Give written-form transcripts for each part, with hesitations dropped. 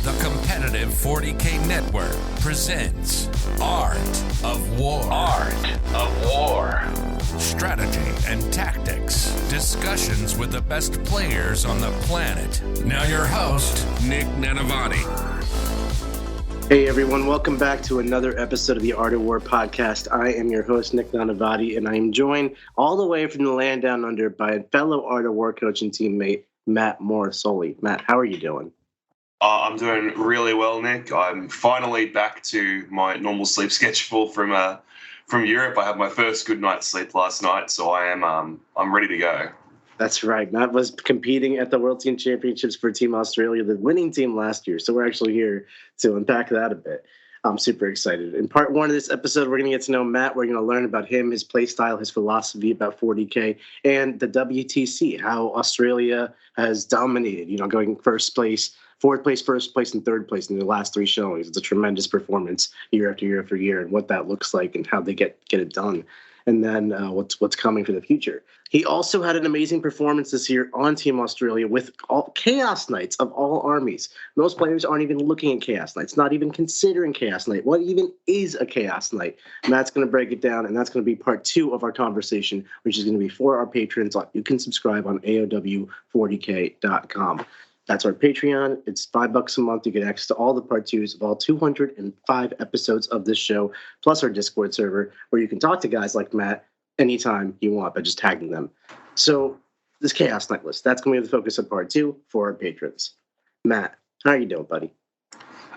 The competitive 40K network presents Art of War. Art of War. Strategy and tactics. Discussions with the best players on the planet. Now your host, Nick Nanavati. Hey everyone, welcome back to another episode of the Art of War podcast. I am your host, Nick Nanavati, and I am joined all the way from the land down under by a fellow Art of War coach and teammate, Matt Morosoli. Matt, how are you doing? I'm doing really well, Nick. I'm finally back to my normal sleep schedule from Europe. I had my first good night's sleep last night, so I'm ready to go. That's right. Matt was competing at the World Team Championships for Team Australia, the winning team last year. So we're actually here to unpack that a bit. I'm super excited. In part one of this episode, we're going to get to know Matt. We're going to learn about him, his play style, his philosophy about 40K, and the WTC, how Australia has dominated, going first place, fourth place, first place, and third place in the last three showings. It's a tremendous performance year after year after year, and what that looks like and how they get it done. And then what's coming for the future. He also had an amazing performance this year on Team Australia with all Chaos Knights of all armies. Most players aren't even looking at Chaos Knights, not even considering Chaos Knight. What even is a Chaos Knight? Matt's going to break it down, and that's going to be part two of our conversation, which is going to be for our patrons. You can subscribe on AOW40K.com. That's our Patreon. It's $5 a month. You get access to all the part twos of all 205 episodes of this show, plus our Discord server, where you can talk to guys like Matt anytime you want by just tagging them. So this Chaos Knight list, that's going to be the focus of part two for our patrons. Matt, how are you doing, buddy?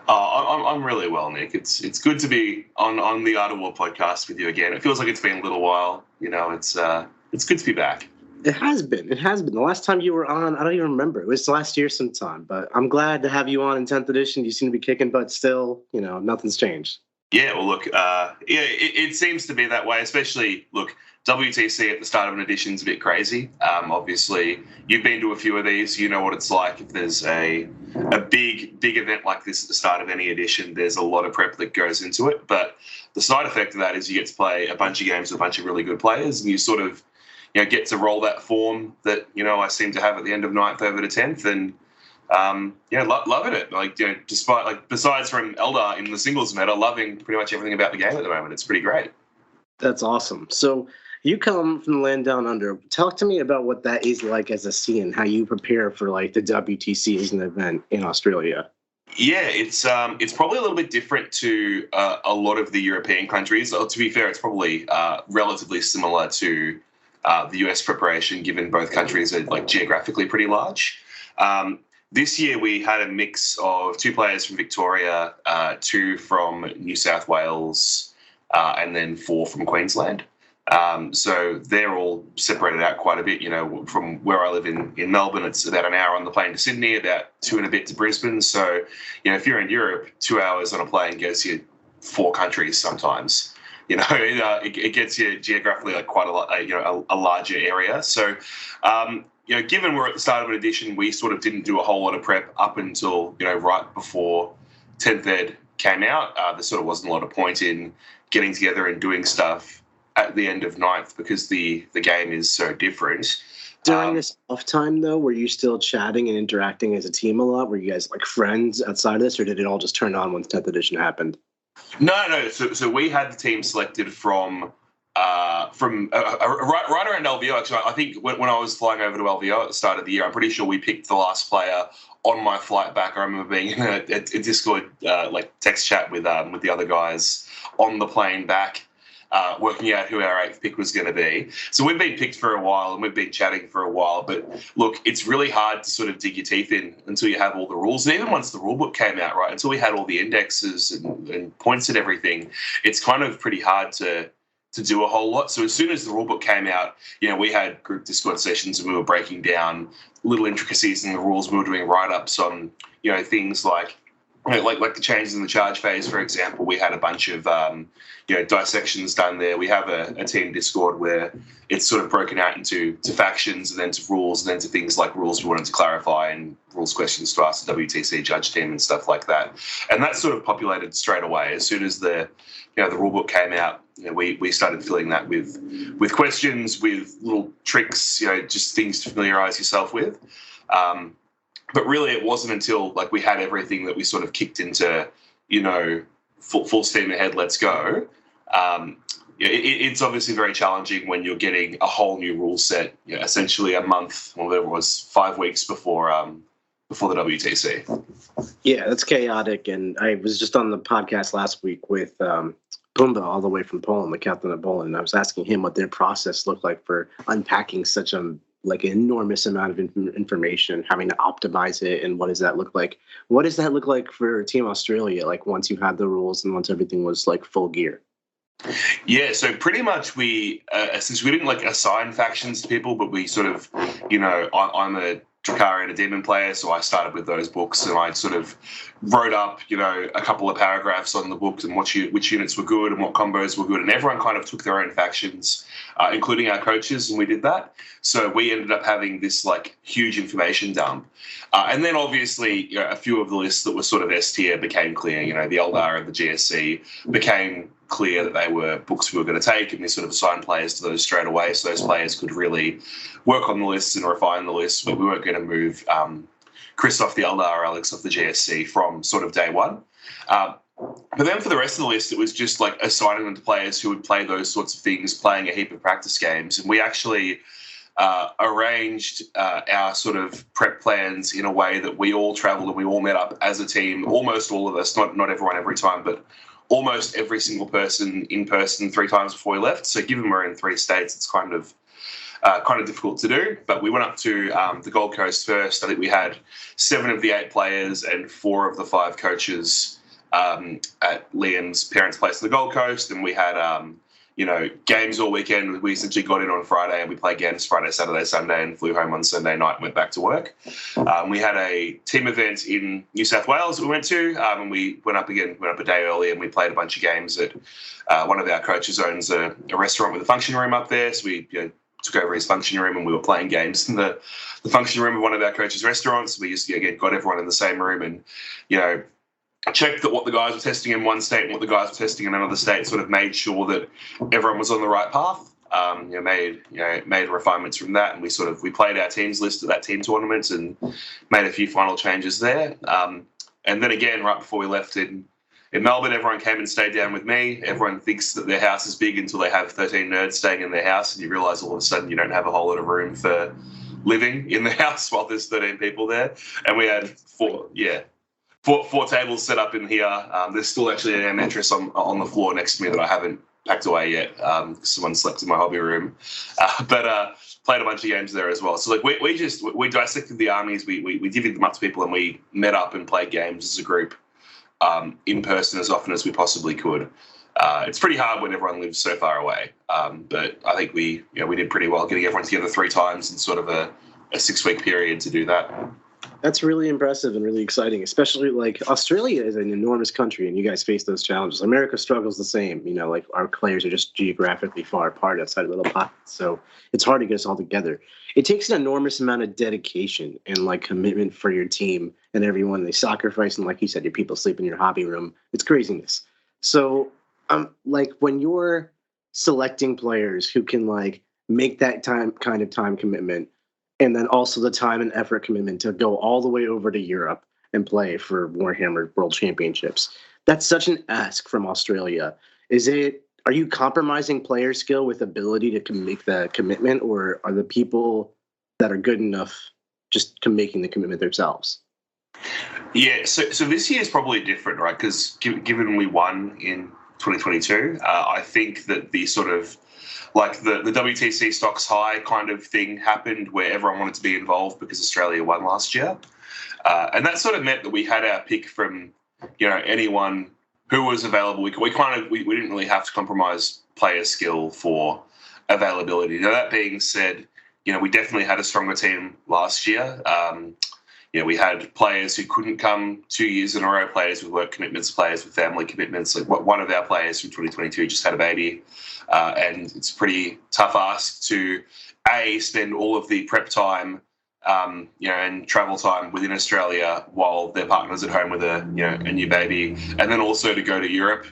I'm really well, Nick. It's good to be on the Art of War podcast with you again. It feels like it's been a little while. It's good to be back. It has been. The last time you were on, I don't even remember. It was last year sometime, but I'm glad to have you on in 10th edition. You seem to be kicking butt still. Nothing's changed. Yeah, well, look, it seems to be that way, especially, look, WTC at the start of an edition is a bit crazy. Obviously, you've been to a few of these. You know what it's like if there's a big event like this at the start of any edition. There's a lot of prep that goes into it, but the side effect of that is you get to play a bunch of games with a bunch of really good players, and you sort of get to roll that form that, I seem to have at the end of 9th over to 10th. And, loving it. Besides from Eldar in the singles meta, loving pretty much everything about the game at the moment. It's pretty great. That's awesome. So you come from the land down under. Talk to me about what that is like as a scene, how you prepare for the WTC as an event in Australia. Yeah, it's probably a little bit different to a lot of the European countries. To be fair, it's probably relatively similar to the US preparation, given both countries are geographically pretty large. This year we had a mix of 2 players from Victoria, 2 from New South Wales, and then 4 from Queensland. So they're all separated out quite a bit. From where I live in Melbourne, it's about an hour on the plane to Sydney, about 2 and a bit to Brisbane. So, if you're in Europe, 2 hours on a plane gets you 4 countries sometimes. It gets you geographically quite a lot, a larger area. So, given we're at the start of an edition, we sort of didn't do a whole lot of prep up until, right before 10th Ed came out. There sort of wasn't a lot of point in getting together and doing stuff at the end of 9th because the game is so different. During this off time, though, were you still chatting and interacting as a team a lot? Were you guys friends outside of this, or did it all just turn on once 10th edition happened? No. So we had the team selected from right around LVO. Actually, I think when I was flying over to LVO at the start of the year, I'm pretty sure we picked the last player on my flight back. I remember being in a Discord text chat with the other guys on the plane back, working out who our 8th pick was going to be. So we've been picked for a while and we've been chatting for a while. But look, it's really hard to sort of dig your teeth in until you have all the rules. And even once the rule book came out, right, until we had all the indexes and points and everything, it's kind of pretty hard to do a whole lot. So as soon as the rule book came out, we had group Discord sessions and we were breaking down little intricacies in the rules. We were doing write-ups on, things like the changes in the charge phase, for example. We had a bunch of dissections done there. We have a team Discord where it's sort of broken out into factions and then to rules and then to things like rules we wanted to clarify and rules questions to ask the WTC judge team and stuff like that. And that sort of populated straight away. As soon as the rule book came out, we started filling that with questions, with little tricks, just things to familiarize yourself with. but really it wasn't until like we had everything that we sort of kicked into, full steam ahead, let's go. It's obviously very challenging when you're getting a whole new rule set, essentially a month, or whatever it was, 5 weeks before the WTC. Yeah, that's chaotic. And I was just on the podcast last week with Pumba, all the way from Poland, the captain of Poland. And I was asking him what their process looked like for unpacking such an enormous amount of information, having to optimize it, and what does that look like? What does that look like for Team Australia? Like once you had the rules and once everything was like full gear. Yeah, so pretty much we, since we didn't assign factions to people, but we sort of, I'm a Drakari and a Demon player, so I started with those books and I sort of wrote up, a couple of paragraphs on the books and which units were good and what combos were good, and everyone kind of took their own factions, including our coaches, and we did that. So we ended up having this huge information dump, and then obviously a few of the lists that were sort of S tier became clear. The Eldar and the GSC became clear that they were books we were going to take, and we sort of assigned players to those straight away, so those players could really work on the lists and refine the lists, but we weren't going to move Chris off the Eldar or Alex off the GSC from sort of day one. But then for the rest of the list, it was just assigning them to players who would play those sorts of things, playing a heap of practice games, and we actually arranged our sort of prep plans in a way that we all traveled and we all met up as a team, almost all of us, not everyone every time, but almost every single person in person 3 times before we left. So given we're in 3 states, it's kind of difficult to do. But we went up to the Gold Coast first. I think we had 7 of the 8 players and 4 of the 5 coaches at Liam's parents' place on the Gold Coast. And we had, games all weekend. We essentially got in on Friday and we played games Friday, Saturday, Sunday, and flew home on Sunday night and went back to work. We had a team event in New South Wales that we went to, and we went up a day early and we played a bunch of games at one of our coaches owns a restaurant with a function room up there. So we took over his function room and we were playing games in the function room of one of our coaches' restaurants. We just got everyone in the same room and, checked that what the guys were testing in one state and what the guys were testing in another state, sort of made sure that everyone was on the right path. Made refinements from that, and we played our teams list at that team tournament and made a few final changes there. And then again, right before we left in Melbourne, everyone came and stayed down with me. Everyone thinks that their house is big until they have 13 nerds staying in their house, and you realise all of a sudden you don't have a whole lot of room for living in the house while there's 13 people there. And we had 4 tables set up in here. There's still actually an air mattress on the floor next to me that I haven't packed away yet. Someone slept in my hobby room, but played a bunch of games there as well. So we dissected the armies. We divvied them up to people and we met up and played games as a group in person as often as we possibly could. It's pretty hard when everyone lives so far away, but I think we did pretty well getting everyone together 3 times in sort of a 6-week period to do that. That's really impressive and really exciting, especially Australia is an enormous country and you guys face those challenges. America struggles the same, our players are just geographically far apart outside of little pockets. So it's hard to get us all together. It takes an enormous amount of dedication and commitment for your team and everyone. They sacrifice, and like you said, your people sleep in your hobby room. It's craziness. So when you're selecting players who can make that time commitment, and then also the time and effort commitment to go all the way over to Europe and play for Warhammer World Championships. That's such an ask from Australia. Are you compromising player skill with ability to make the commitment, or are the people that are good enough just making the commitment themselves? Yeah, so this year is probably different, right? Because given we won in 2022, I think that the sort of the WTC stocks high kind of thing happened where everyone wanted to be involved because Australia won last year. And that sort of meant that we had our pick from, anyone who was available. We didn't really have to compromise player skill for availability. Now, that being said, we definitely had a stronger team last year. We had players who couldn't come 2 years in a row, players with work commitments, players with family commitments. One of our players from 2022 just had a baby. And it's a pretty tough ask to, spend all of the prep time, and travel time within Australia while their partner's at home with a new baby, and then also to go to Europe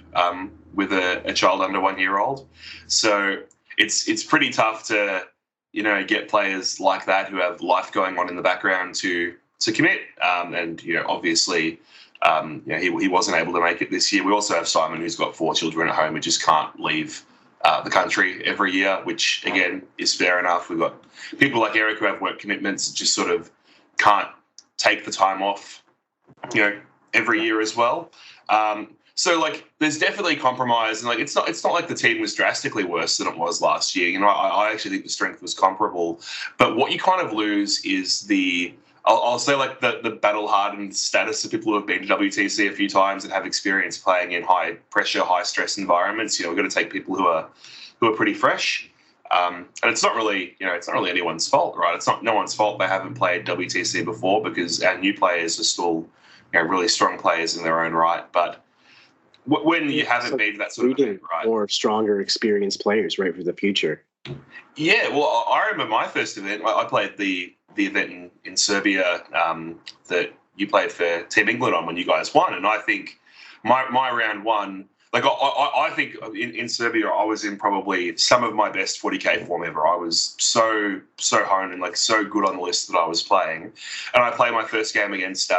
with a child under 1 year old. So it's pretty tough to, get players like that who have life going on in the background to to commit. And obviously, he wasn't able to make it this year. We also have Simon, who's got 4 children at home, who just can't leave the country every year, which again is fair enough. We've got people like Eric who have work commitments, just sort of can't take the time off, every year as well. So there's definitely compromise, and it's not like the team was drastically worse than it was last year. I actually think the strength was comparable, but what you kind of lose is I'll say the battle-hardened status of people who have been to WTC a few times and have experience playing in high-pressure, high-stress environments. We've got to take people who are pretty fresh, and it's not really anyone's fault, right? It's not no one's fault they haven't played WTC before, because our new players are still really strong players in their own right. But when you haven't been to that sort of event, right? More stronger, experienced players, right, for the future. Yeah, well, I remember my first event. I played the event in Serbia that you played for Team England on when you guys won, and I think my round one, I think in Serbia I was in probably some of my best 40k form ever. I was so honed and so good on the list that I was playing, and I played my first game against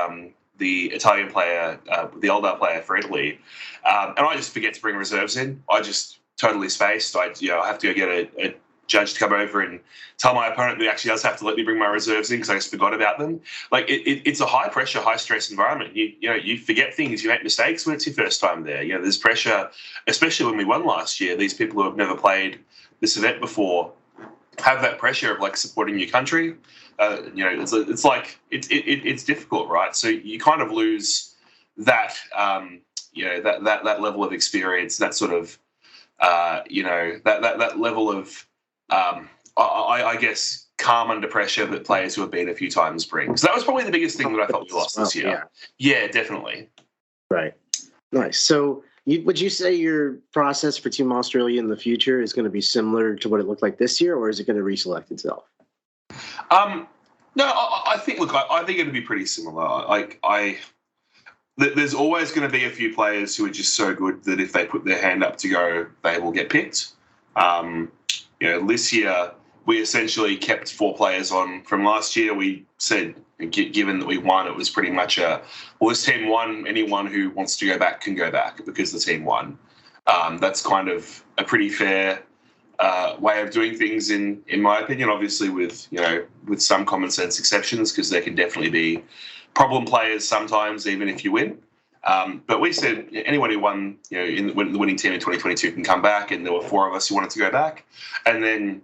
the Italian player, the Eldar player for Italy, and I just forget to bring reserves in. I just totally spaced. I have to go get a judge to come over and tell my opponent that he actually does have to let me bring my reserves in because I just forgot about them. It's a high pressure, high stress environment. You forget things, you make mistakes when it's your first time there. There's pressure, especially when we won last year. These people who have never played this event before have that pressure of supporting your country. It's difficult, right? So you kind of lose that that level of experience, that sort of that level of I guess calm under pressure that players who have been a few times bring. So that was probably the biggest thing that I felt we lost this year. Yeah, definitely. Right. Nice. So would you say your process for Team Australia in the future is going to be similar to what it looked like this year, or is it going to reselect itself? No, I think. Look, I think it'll be pretty similar. There's always going to be a few players who are just so good that if they put their hand up to go, they will get picked. This year we essentially kept 4 players on from last year. We said, given that we won, it was pretty much this team won. Anyone who wants to go back can go back because the team won. That's kind of a pretty fair way of doing things, in my opinion. Obviously, with some common sense exceptions, because there can definitely be problem players sometimes, even if you win. But we said anyone who won, in the winning team in 2022 can come back, and there were 4 of us who wanted to go back, and then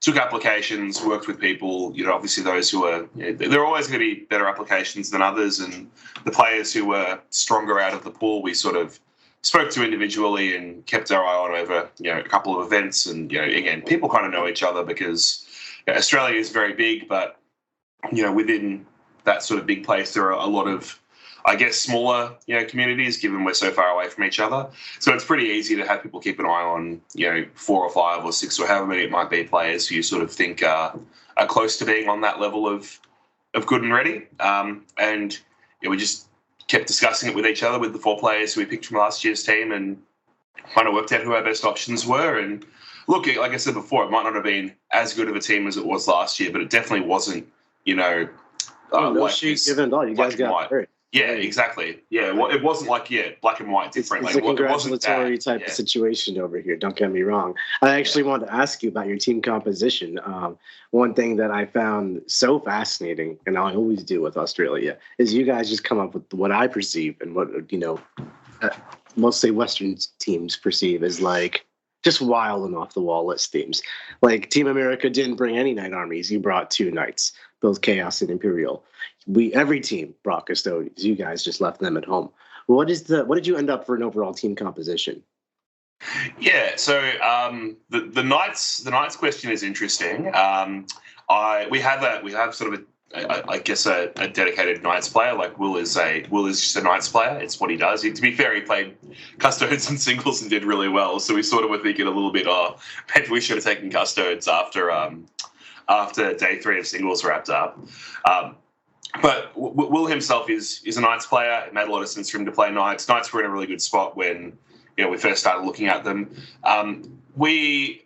took applications, worked with people. Obviously those who are, there are always going to be better applications than others, and the players who were stronger out of the pool, we sort of spoke to individually and kept our eye on over a couple of events. And again, people kind of know each other because Australia is very big, but within that sort of big place there are a lot of, I guess, smaller communities, given we're so far away from each other. So it's pretty easy to have people keep an eye on 4 or 5 or 6 or however many it might be players who you sort of think are close to being on that level of good and ready. And we just kept discussing it with each other, with the 4 players who we picked from last year's team, and kind of worked out who our best options were. And look, like I said before, it might not have been as good of a team as it was last year, but it definitely wasn't, no shit given at all. You guys got hurt. Yeah, exactly. Yeah, well, it wasn't black and white different. It's a congratulatory type of situation over here. Don't get me wrong. I actually wanted to ask you about your team composition. One thing that I found so fascinating, and I always do with Australia, is you guys just come up with what I perceive and what mostly Western teams perceive as just wild and off the wall list themes. Team America didn't bring any Knight armies. You brought 2 Knights, both Chaos and Imperial. Every team brought Custodians. You guys just left them at home. What did you end up for an overall team composition? Yeah, so the Knights question is interesting. We have sort of a dedicated Knights player. Will is just a Knights player. It's what he does. To be fair, he played Custodes and singles and did really well. So we sort of were thinking a little bit, maybe we should have taken Custodes after day 3 of singles wrapped up. But Will himself is a Knights player. It made a lot of sense for him to play Knights. Knights were in a really good spot when we first started looking at them. We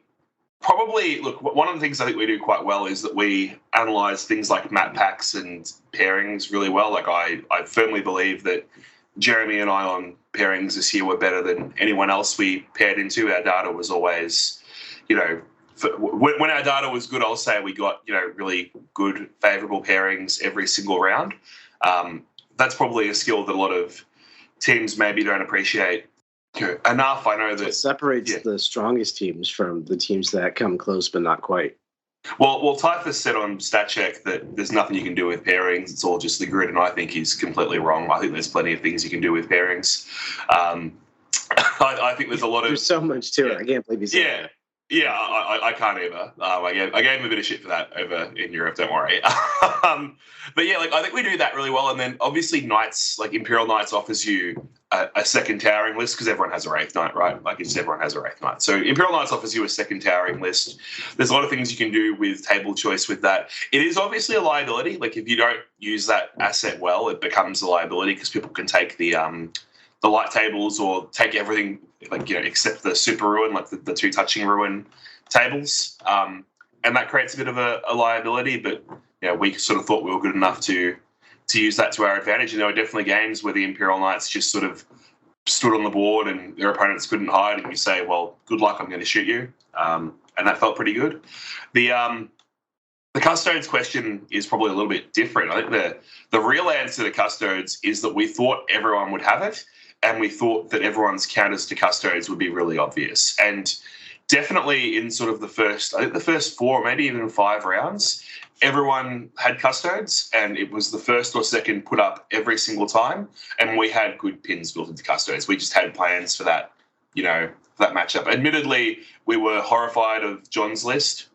Probably, look, one of the things I think we do quite well is that we analyse things like map packs and pairings really well. Like I firmly believe that Jeremy and I on pairings this year were better than anyone else we paired into. Our data was always, when our data was good, I'll say we got, really good, favourable pairings every single round. That's probably a skill that a lot of teams maybe don't appreciate enough. I know that it separates the strongest teams from the teams that come close but not quite. Well, Typhus said on StatCheck that there's nothing you can do with pairings. It's all just the grid, and I think he's completely wrong. I think there's plenty of things you can do with pairings. I think there's a lot of... There's so much to it. I can't believe you said that. Yeah, I can't either. I gave him a bit of shit for that over in Europe, don't worry. But yeah, I think we do that really well. And then obviously Knights, Imperial Knights offers you a second towering list because everyone has a Wraith Knight, right? Everyone has a Wraith Knight. So Imperial Knights offers you a second towering list. There's a lot of things you can do with table choice with that. It is obviously a liability. If you don't use that asset well, it becomes a liability because people can take the light tables or take everything, except the super ruin, the two touching ruin tables. And that creates a bit of a liability, but we sort of thought we were good enough to use that to our advantage. And there were definitely games where the Imperial Knights just sort of stood on the board and their opponents couldn't hide, and you say, well, good luck, I'm going to shoot you. And that felt pretty good. The Custodes question is probably a little bit different. I think the real answer to Custodes is that we thought everyone would have it, and we thought that everyone's counters to Custodes would be really obvious. And definitely in sort of the first 4, maybe even 5 rounds, everyone had Custodes, and it was the first or second put up every single time, and we had good pins built into Custodes. We just had plans for that, for that matchup. Admittedly, we were horrified of John's list.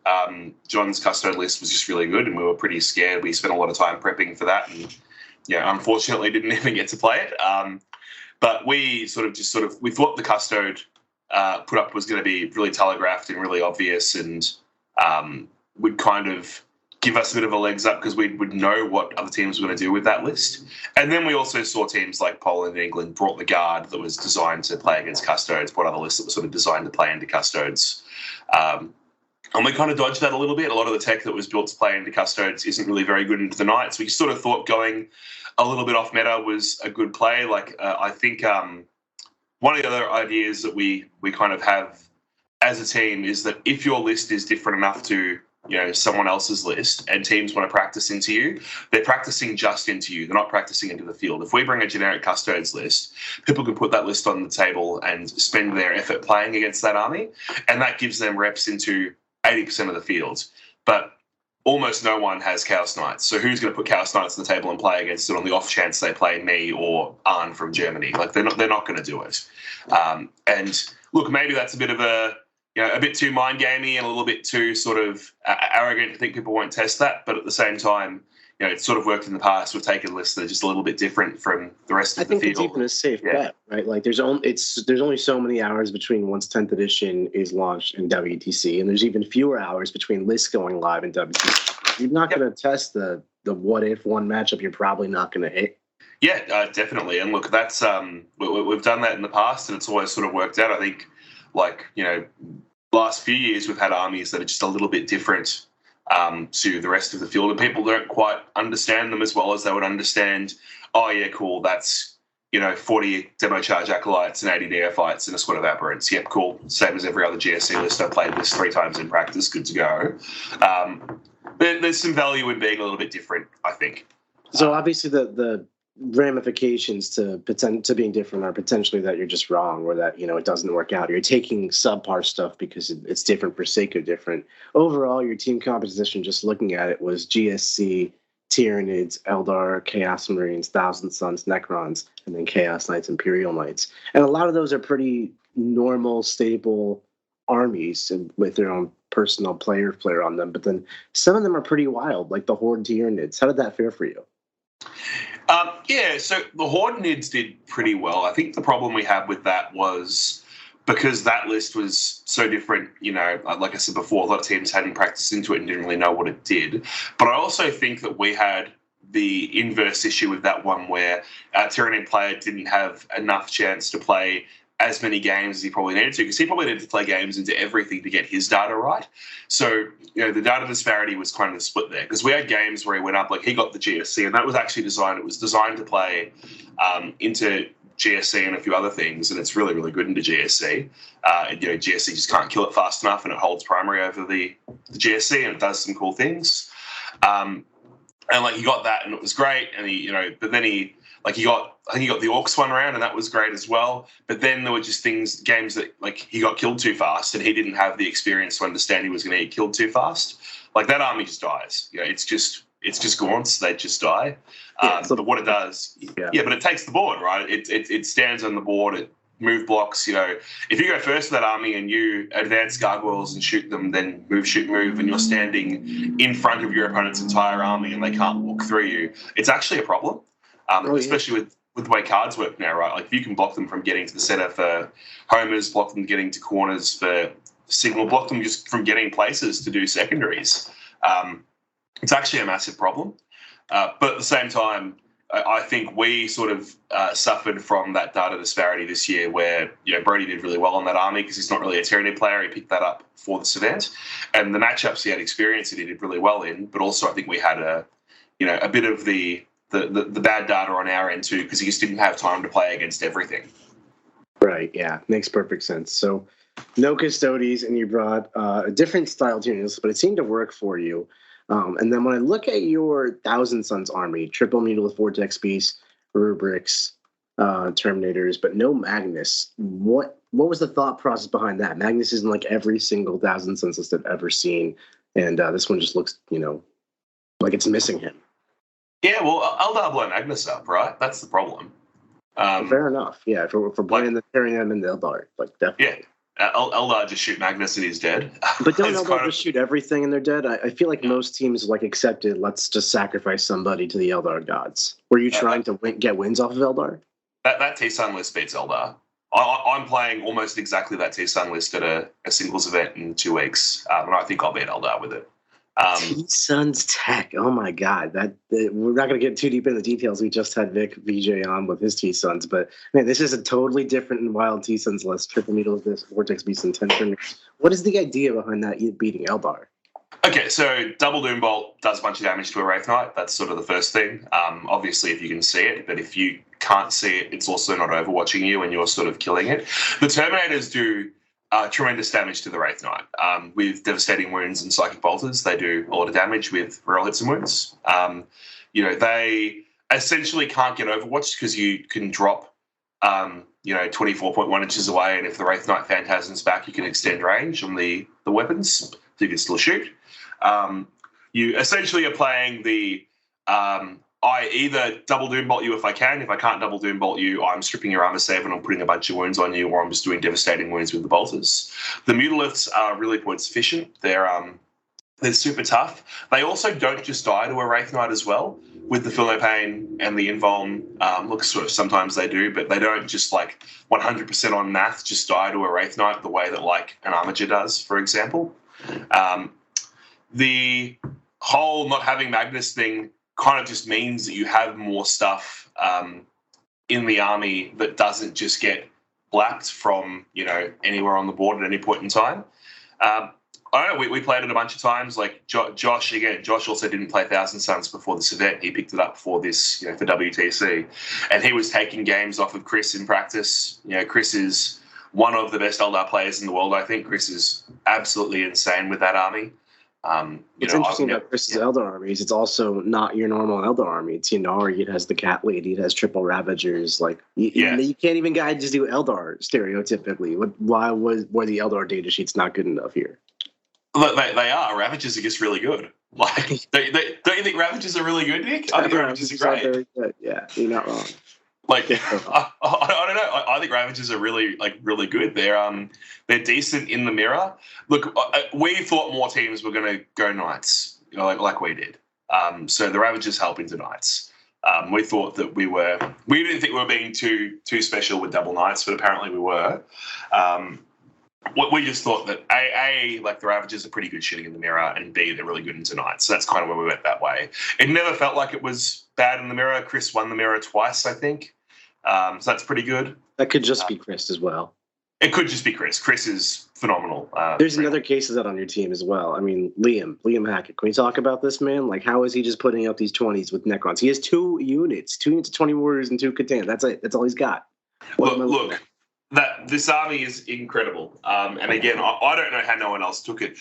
John's Custode list was just really good, and we were pretty scared. We spent a lot of time prepping for that, and unfortunately didn't even get to play it. But we we thought the Custode put up was going to be really telegraphed and really obvious, and would kind of give us a bit of a legs up because we would know what other teams were going to do with that list. And then we also saw teams like Poland and England brought the guard that was designed to play against Custodes, brought other lists that were sort of designed to play into Custodes. And we kind of dodged that a little bit. A lot of the tech that was built to play into Custodes isn't really very good into the Knights. We sort of thought going a little bit off meta was a good play. I think one of the other ideas that we kind of have as a team is that if your list is different enough to someone else's list and teams want to practice into you, they're practicing just into you. They're not practicing into the field. If we bring a generic Custodes list, people can put that list on the table and spend their effort playing against that army, and that gives them reps into 80% of the field. But almost no one has Chaos Knights. So who's going to put Chaos Knights on the table and play against it on the off chance they play me or Arn from Germany? They're not going to do it. And look, maybe that's a bit of a bit too mind gamey and a little bit too sort of arrogant to think people won't test that. But at the same time, it's sort of worked in the past. We've taken lists that are just a little bit different from the rest of the field. I think it's even a safe bet, right? There's only so many hours between once 10th edition is launched in WTC, and there's even fewer hours between lists going live in WTC. You're not going to test the what if one matchup you're probably not going to hit. Yeah, definitely. And look, that's we've done that in the past, and it's always sort of worked out. I think, last few years we've had armies that are just a little bit different to the rest of the field, and people don't quite understand them as well as they would understand. Oh yeah, cool. That's 40 demo charge acolytes and 80 neophytes and a squad of aberrants. Yep, cool. Same as every other GSC list. I played this 3 times in practice. Good to go. There's some value in being a little bit different, I think. So obviously the ramifications to being different are potentially that you're just wrong, or that it doesn't work out. You're taking subpar stuff because it's different for sake of different. Overall, your team composition, just looking at it, was GSC, Tyranids, Eldar, Chaos Marines, Thousand Sons, Necrons, and then Chaos Knights, Imperial Knights. And a lot of those are pretty normal, stable armies and with their own personal player on them. But then some of them are pretty wild, like the Horde Tyranids. How did that fare for you? So the Horde Nids did pretty well. I think the problem we had with that was because that list was so different, like I said before, a lot of teams hadn't practiced into it and didn't really know what it did. But I also think that we had the inverse issue with that one where our Tyranid player didn't have enough chance to play as many games as he probably needed to, because he probably needed to play games into everything to get his data right. So, the data disparity was kind of split there, because we had games where he went up, like he got the GSC, and that was actually designed to play into GSC and a few other things, and it's really, really good into GSC. GSC just can't kill it fast enough, and it holds primary over the GSC, and it does some cool things. And like he got that, and it was great. And but then he got the Orcs one round, and that was great as well. But then there were just games that like he got killed too fast, and he didn't have the experience to understand he was going to get killed too fast. Like that army just dies. It's just gaunts. They just die. But what it does, but it takes the board, right? It stands on the board. It move blocks. If you go first to that army and you advance gargoyles and shoot them, then move, shoot, move, and you're standing in front of your opponent's entire army and they can't walk through you, it's actually a problem. Especially with the way cards work now, right? Like if you can block them from getting to the center for homers, block them getting to corners for signal, block them just from getting places to do secondaries. It's actually a massive problem. But at the same time, I think we sort of suffered from that data disparity this year where, Brody did really well on that army because he's not really a Tyranny player. He picked that up for this event. And the matchups he had experience that he did really well in, but also I think we had a bit of the bad data on our end too, because he just didn't have time to play against everything. Right, yeah, makes perfect sense. So no Custodes, and you brought a different style to this, but it seemed to work for you. And then when I look at your Thousand Suns army, triple Mutalith Vortex Beast, Rubrics, Terminators, but no Magnus, what was the thought process behind that? Magnus isn't like every single Thousand Suns list I've ever seen, and this one just looks, like it's missing him. Yeah, well, Eldar blow Magnus up, right? That's the problem. Fair enough. Yeah, for playing carrying them in the Eldar, like definitely. Yeah, Eldar just shoot Magnus and he's dead. But don't Eldar just shoot everything and they're dead? I feel like most teams accepted, let's just sacrifice somebody to the Eldar gods. Were you trying to get wins off of Eldar? That T-Sun list beats Eldar. I'm playing almost exactly that T-Sun list at a singles event in 2 weeks, and I think I'll beat Eldar with it. T-Sun's tech. Oh my God. We're not going to get too deep into the details. We just had Vic VJ on with his T-Suns, but man, this is a totally different and wild T-Suns list. Triple Needle, this Vortex Beast, and 10 Terminators. What is the idea behind that beating Eldar? Okay, so double Doom Bolt does a bunch of damage to a Wraith Knight. That's sort of the first thing. Obviously, if you can see it, but if you can't see it, it's also not overwatching you and you're sort of killing it. The Terminators do tremendous damage to the Wraith Knight. With Devastating Wounds and Psychic Bolters, they do a lot of damage with Reroll Hits and Wounds. They essentially can't get overwatched because you can drop, 24.1 inches away, and if the Wraith Knight Phantasm's back, you can extend range on the weapons, so you can still shoot. You essentially are playing the I either double Doom Bolt you if I can. If I can't double Doom Bolt you, I'm stripping your armor save and I'm putting a bunch of wounds on you, or I'm just doing devastating wounds with the bolters. The Mutaliths are really points efficient. They're super tough. They also don't just die to a Wraith Knight as well. With the Feel No Pain and the Invuln, sort of sometimes they do, but they don't just 100% on math just die to a Wraith Knight the way that an Armiger does, for example. The whole not having Magnus thing kind of just means that you have more stuff in the army that doesn't just get blapped from anywhere on the board at any point in time. I don't know. We played it a bunch of times. Josh also didn't play Thousand Suns before this event. He picked it up for this, for WTC, and he was taking games off of Chris in practice. Chris is one of the best Eldar players in the world. I think Chris is absolutely insane with that army. It's interesting about Chris's Eldar armies. It's also not your normal Eldar army. It's Ynnari. It has the Cat Lady. It has triple Ravagers. You can't even just do Eldar stereotypically. Why were the Eldar data sheets not good enough here? Look, they are. Ravagers are just really good. Don't you think Ravagers are really good, Nick? I think Ravagers are great. Very good. Yeah, you're not wrong. I don't know. I think Ravagers are really really good. They're decent in the mirror. Look, we thought more teams were going to go Knights, like we did. So the Ravagers help into Knights. We thought that we didn't think we were being too special with double Knights, but apparently we were. We just thought that A, the Ravagers are pretty good shooting in the mirror, and B, they're really good into Knights. So that's kind of where we went that way. It never felt like it was bad in the mirror. Chris won the mirror twice, I think. So that's pretty good. That could just be Chris as well. It could just be Chris. Chris is phenomenal. There's another case of that on your team as well. I mean, Liam Hackett. Can we talk about this, man? Like, how is he just putting up these 20s with Necrons? He has 2 units of 20 warriors and 2 Catan. That's it. That's all he's got. Look. This army is incredible, and again, I don't know how no one else took it.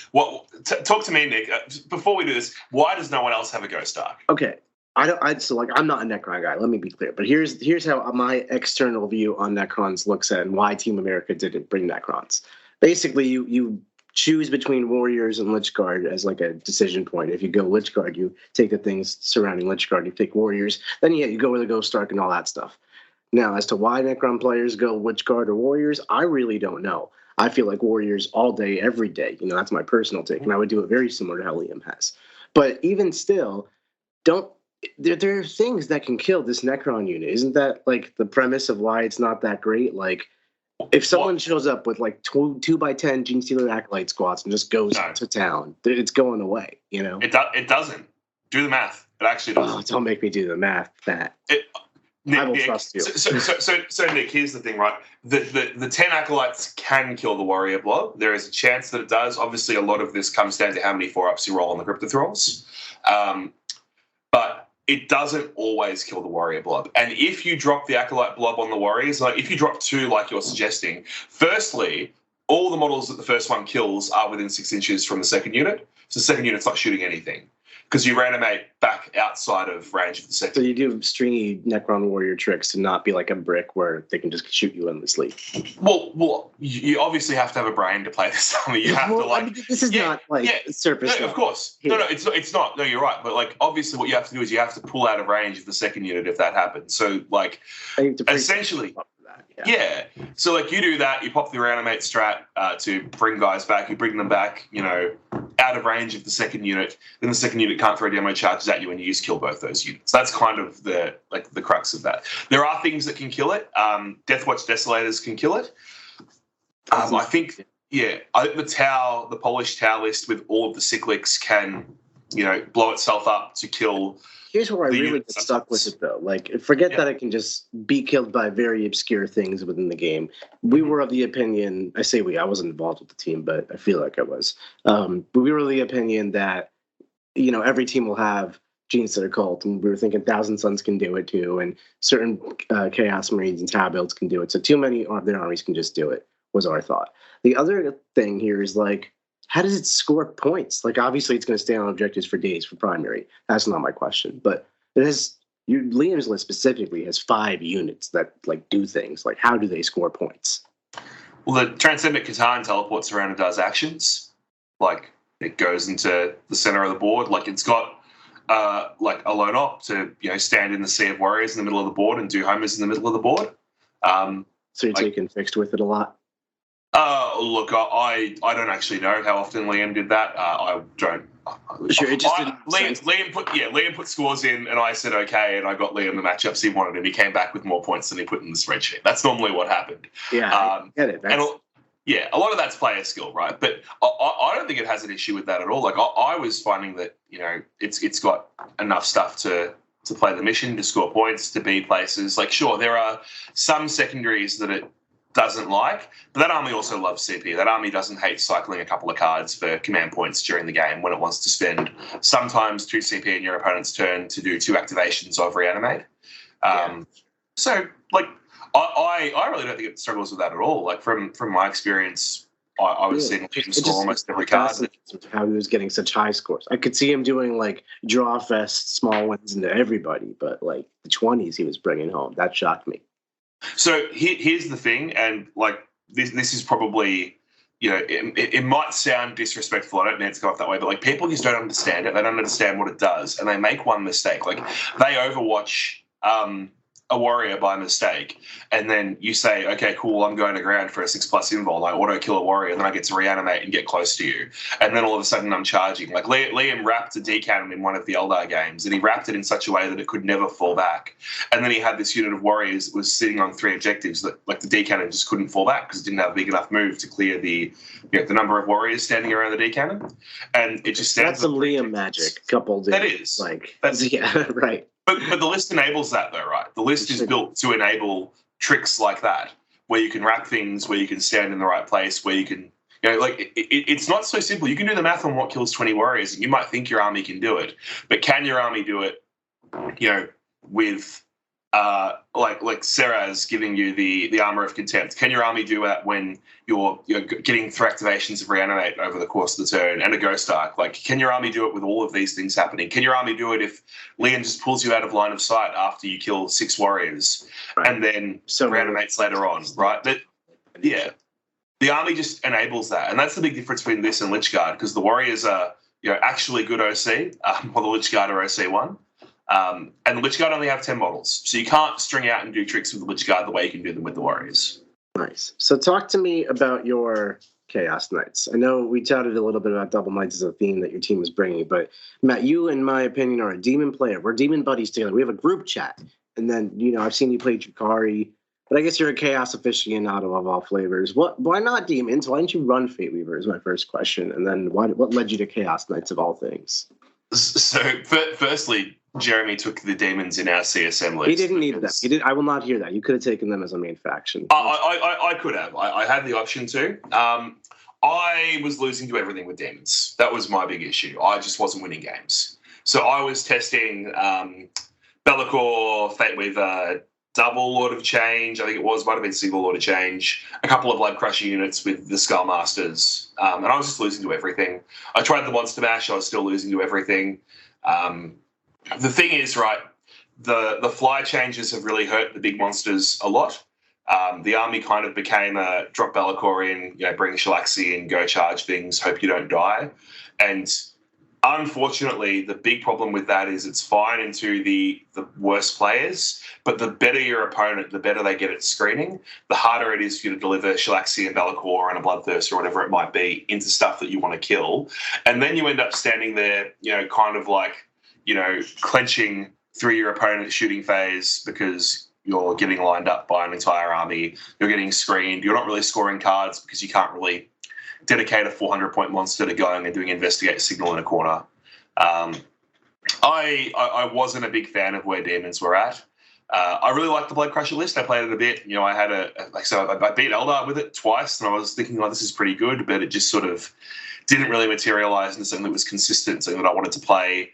Talk to me, Nick. Before we do this, why does no one else have a Ghost Ark? Okay, I'm not a Necron guy. Let me be clear. But here's how my external view on Necrons looks at, and why Team America didn't bring Necrons. Basically, you choose between Warriors and Lich-Guard as like a decision point. If you go Lich-Guard, you take the things surrounding Lich-Guard. You pick Warriors. Then you go with the Ghost Ark and all that stuff. Now, as to why Necron players go Lich-Guard or Warriors, I really don't know. I feel like Warriors all day, every day. That's my personal take, and I would do it very similar to how Liam has. But even still, there are things that can kill this Necron unit. Isn't that like the premise of why it's not that great? Like, if someone shows up with like 2x10 Gene Stealer Acolyte squads and just goes to town, it's going away. It doesn't. Do the math. It actually doesn't. Oh, don't make me do the math, Matt. I will trust you. So, Nick, here's the thing, right? The 10 acolytes can kill the warrior blob. There is a chance that it does. Obviously, a lot of this comes down to how many 4-ups you roll on the crypto thralls. But it doesn't always kill the warrior blob. And if you drop the acolyte blob on the warriors, like if you drop 2 like you're suggesting, firstly, all the models that the first one kills are within 6 inches from the second unit. So the second unit's not shooting anything, because you reanimate back outside of range of the second. So you do stringy Necron warrior tricks to not be like a brick where they can just shoot you endlessly. Well, you obviously have to have a brain to play this army. You have to this is not surface. No, of course. No, it's not. No, you're right. But like, obviously, what you have to do is you have to pull out of range of the second unit if that happens. So like, essentially. Yeah. So like you do that, you pop the reanimate strat to bring guys back. You bring them back, out of range of the second unit. Then the second unit can't throw demo charges at you, and you just kill both those units. That's kind of the crux of that. There are things that can kill it. Deathwatch Desolators can kill it. I think the polished Tau list with all of the cyclics can, blow itself up to kill. Here's where I really get stuck with it, though. Like, forget that it can just be killed by very obscure things within the game. We were of the opinion, I wasn't involved with the team, but I feel like I was. But we were of the opinion that, every team will have Genes that are cult, and we were thinking Thousand Suns can do it too, and certain Chaos Marines and Tau builds can do it. So too many of their armies can just do it, was our thought. The other thing here is, like, how does it score points? Like, obviously, it's going to stay on objectives for days for primary. That's not my question. But it has Liam's list specifically has 5 units that like do things. Like, how do they score points? Well, the Transcendent Catan teleports around and does actions. Like, it goes into the center of the board. Like, it's got like a load op to stand in the sea of warriors in the middle of the board and do homers in the middle of the board. So you're taking fixed with it a lot. Look, I don't actually know how often Liam did that. I don't. Sure, it just didn't. Liam put scores in, and I said okay, and I got Liam the matchups he wanted, and he came back with more points than he put in the spreadsheet. That's normally what happened. Yeah, I get it. A lot of that's player skill, right? But I don't think it has an issue with that at all. Like I was finding that it's got enough stuff to play the mission, to score points, to be places. Like, sure, there are some secondaries that it doesn't like, but that army also loves CP. That army doesn't hate cycling a couple of cards for command points during the game when it wants to spend sometimes 2 CP in your opponent's turn to do 2 activations of reanimate. So, like, I really don't think it struggles with that at all. Like, from my experience, I was seeing him score almost every card. How he was getting such high scores. I could see him doing like draw fest, small wins into everybody, but like the 20s he was bringing home, that shocked me. So here's the thing, and like this is probably, it might sound disrespectful. I don't mean it to go off that way, but like people just don't understand it. They don't understand what it does, and they make one mistake. Like they overwatch a warrior by mistake, and then you say, okay, cool, I'm going to ground for a 6+ invul, I auto kill a warrior, and then I get to reanimate and get close to you, and then all of a sudden I'm charging. Like Liam wrapped a decannon in one of the Eldar games, and he wrapped it in such a way that it could never fall back, and then he had this unit of warriors that was sitting on 3 objectives that like the decannon just couldn't fall back because it didn't have a big enough move to clear the number of warriors standing around the decannon, and it just stands. That's some Liam magic coupled. That is right. But the list enables that, though, right? The list is built to enable tricks like that. where you can wrap things, where you can stand in the right place, where you can, it's not so simple. You can do the math on what kills 20 warriors, and you might think your army can do it, but can your army do it, with like Seraz giving you the armor of contempt? Can your army do that when you're getting 3 activations of reanimate over the course of the turn and a ghost arc? Like, can your army do it with all of these things happening? Can your army do it if Leon just pulls you out of line of sight after you kill 6 warriors and then reanimates later on, right? The army just enables that, and that's the big difference between this and Lichguard, because the warriors are actually good OC, while the Lichguard are OC1. And the Lichguard only have 10 models, so you can't string out and do tricks with the Lichguard the way you can do them with the warriors. Nice. So talk to me about your Chaos Knights. I know we chatted a little bit about Double Knights as a theme that your team was bringing, but Matt, you, in my opinion, are a demon player. We're demon buddies together. We have a group chat, and then I've seen you play Chikari, but I guess you're a Chaos aficionado of all flavors. Why not demons? Why didn't you run Fate Weaver? Is my first question, and then what led you to Chaos Knights of all things? So, firstly, Jeremy took the demons in our CSM list. He didn't need them. He did. I will not hear that. You could have taken them as a main faction. I could have. I had the option to. I was losing to everything with demons. That was my big issue. I just wasn't winning games. So I was testing Be'lakor, Fate Weaver, double Lord of Change, I think it was, might have been single Lord of Change, a couple of Blood Crusher units with the Skullmasters, and I was just losing to everything. I tried the Monster Mash, I was still losing to everything. The thing is, right, the fly changes have really hurt the big monsters a lot. The army kind of became a drop Be'lakor in, bring Shalaxi in, go charge things, hope you don't die. And unfortunately, the big problem with that is it's fine into the worst players, but the better your opponent, the better they get at screening, the harder it is for you to deliver Shalaxi and Be'lakor and a Bloodthirst or whatever it might be into stuff that you want to kill. And then you end up standing there, kind of like, clenching through your opponent's shooting phase because you're getting lined up by an entire army, you're getting screened, you're not really scoring cards because you can't really dedicate a 400-point monster to going and doing investigate signal in a corner. I wasn't a big fan of where demons were at. I really liked the Blood Crusher list. I played it a bit. I had I beat Eldar with it twice, and I was thinking, this is pretty good, but it just sort of didn't really materialize into something that was consistent, something that I wanted to play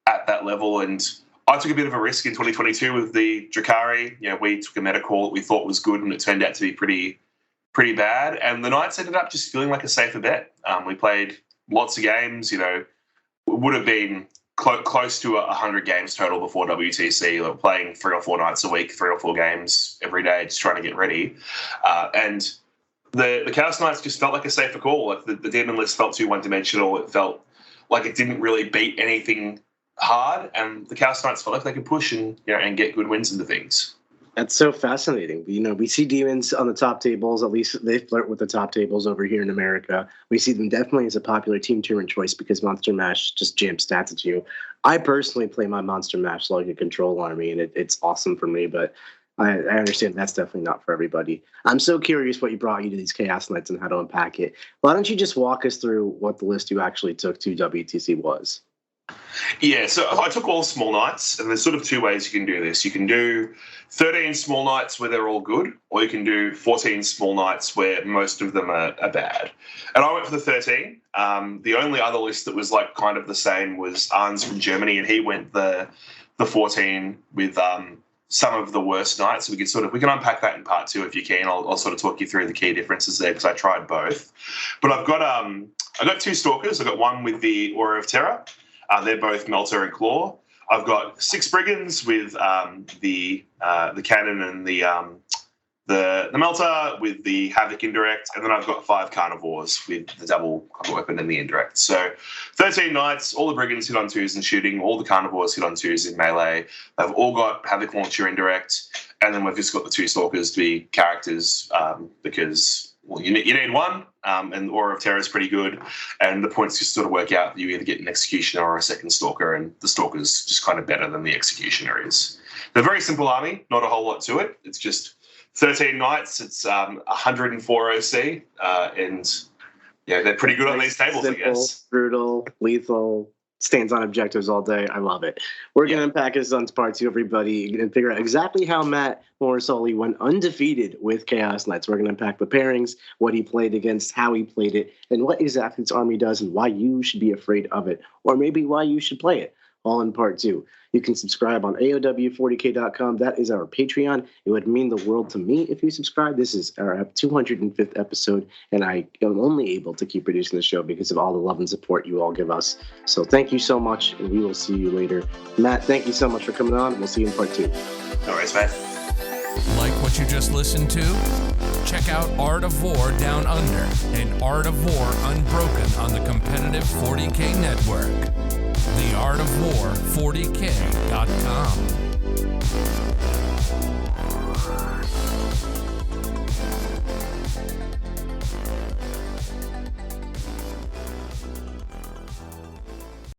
at that level. And I took a bit of a risk in 2022 with the Drakari. We took a meta call that we thought was good, and it turned out to be pretty bad, and the Knights ended up just feeling like a safer bet. We played lots of games, it would have been close to 100 games total before WTC. Like playing 3 or 4 nights a week, 3 or 4 games every day, just trying to get ready. And the Chaos Knights just felt like a safer call. Like the Demon list felt too one-dimensional. It felt like it didn't really beat anything hard, and the Chaos Knights felt like they could push and get good wins into things. That's so fascinating. We see demons on the top tables. At least they flirt with the top tables over here in America. We see them definitely as a popular team tournament choice because Monster Mash just jams stats at you. I personally play my Monster Mash like a control army, and it's awesome for me, but I understand that's definitely not for everybody. I'm so curious what brought you to these Chaos Knights and how to unpack it. Why don't you just walk us through what the list you actually took to WTC was? Yeah, so I took all small knights, and there's sort of 2 ways you can do this. You can do 13 small knights where they're all good, or you can do 14 small knights where most of them are bad. And I went for the 13. The only other list that was like kind of the same was Arn's from Germany, and he went the 14 with some of the worst knights. So we can unpack that in part 2 if you can. I'll sort of talk you through the key differences there because I tried both. But I've got 2 Stalkers. I've got one with the Aura of Terror. They're both Melter and Claw. I've got 6 Brigands with the Cannon and the Melter with the Havoc indirect, and then I've got 5 Carnivores with the double weapon and the indirect. So 13 Knights, all the Brigands hit on 2s in shooting, all the Carnivores hit on 2s in melee. They've all got Havoc Launcher indirect, and then we've just got the 2 Stalkers to be characters because... Well, you need one, and Aura of Terror is pretty good, and the points just sort of work out. You either get an Executioner or a second Stalker, and the Stalker's just kind of better than the Executioner is. They're a very simple army, not a whole lot to it. It's just 13 Knights, it's 104 OC, and they're pretty good on these tables, simple, I guess. Brutal, lethal, stands on objectives all day. I love it. We're going to unpack his son's part 2, everybody, and figure out exactly how Matt Morosoli went undefeated with Chaos Knights. We're going to unpack the pairings, what he played against, how he played it, and what exactly this army does and why you should be afraid of it, or maybe why you should play it, all in part 2. You can subscribe on AOW40k.com. That is our Patreon. It would mean the world to me if you subscribe. This is our 205th episode, and I am only able to keep producing the show because of all the love and support you all give us. So thank you so much, and we will see you later. Matt, thank you so much for coming on. We'll see you in part 2. No worries, man. Like what you just listened to? Check out Art of War Down Under and Art of War Unbroken on the competitive 40K network. TheArtofWar40k.com.